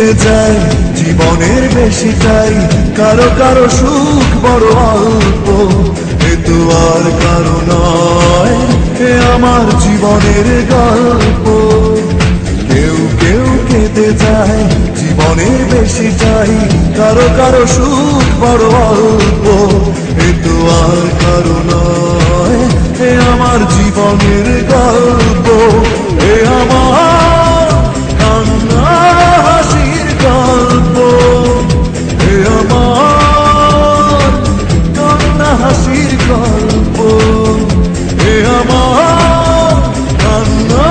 কেটে যায় জীবনের বেশিটাই, কারো কারো সুখ বড় অল্প, এ তো আর কারো নয়, এ আমার জীবনের গল্প। কেউ কেউ কেটে যায় জীবনের বেশিটাই, কারো কারো সুখ বড় অল্প, এ তো আর কারো নয়, এ আমার জীবনের গল্প। এ আমার কান্না হাসির গল্প, এ আমার কান্না হাসির গল্প, এ আমার কান্না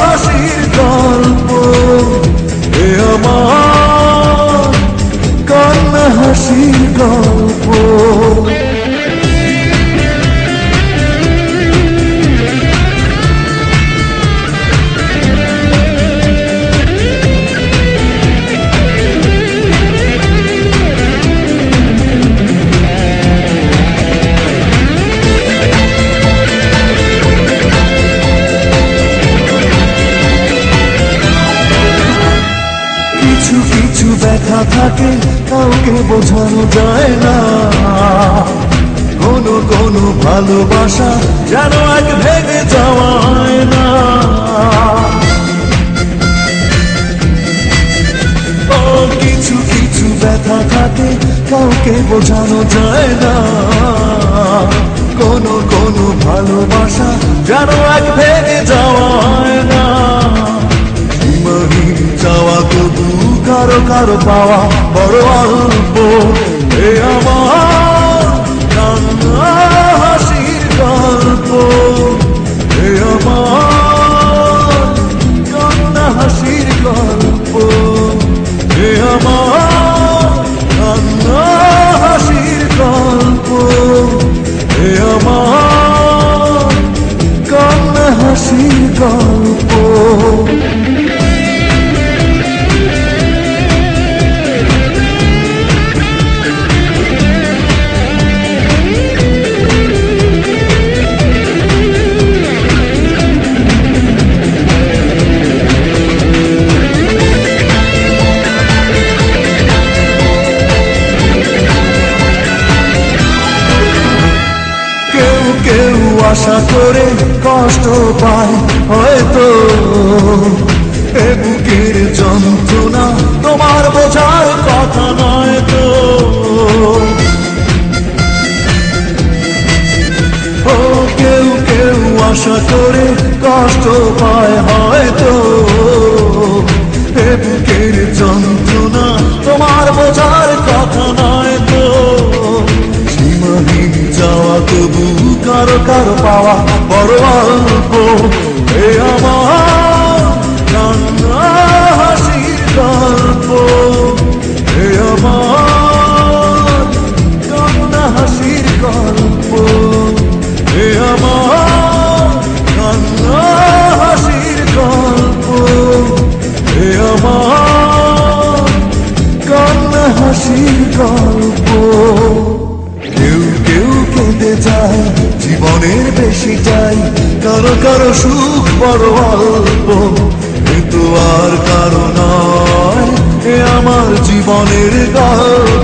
হাসির গল্প, এ আমার কান্না হাসির গল্প। কিছু কিছু ব্যথা থাকে কাউকে বোঝানো যায় না, কোনো কোনো ভালোবাসা যেন এক ভেঙে যাওয়ায় না। ও কিছু কিছু ব্যথা থাকে কাউকে বোঝানো যায় না, কোনো কোনো ভালোবাসা যেন এক ভেঙে যাওয়ায় না। সীমাহীন চাওয়া তবু কারো কারো পাওয়া বড় অল্প, এ আমার কান্না হাসির গল্প, এ আমার কান্না হাসির গল্প, এ আমার কান্না হাসির গল্প, এ আমার কান্না হাসির গল্প। আশা করে কষ্ট পায় হয়তো, এ বুকের যন্ত্রণা তোমার বোঝার কথা নয় তো। ও কেউ কেউ আশা করে কষ্ট পায় হয়তো, এ বুকের যন্ত্রণা তোমার বোঝার কথা নয় তো। সীমাহীন যাওয়া তবু কারো কারো পাওয়া বড় অল্প, এ আমার কান্না হাসির গল্প, এ আমার কান্না হাসির গল্প, এ আমার কান্না হাসির গল্প, এ আমার কান্না হাসির গল্প। কেউ কেউ কেঁদে যায় জীবনের বেশিটাই, কারো কারো সুখ বড় অল্প, এ তো আর কারো নয়, এ আমার জীবনের গল্প।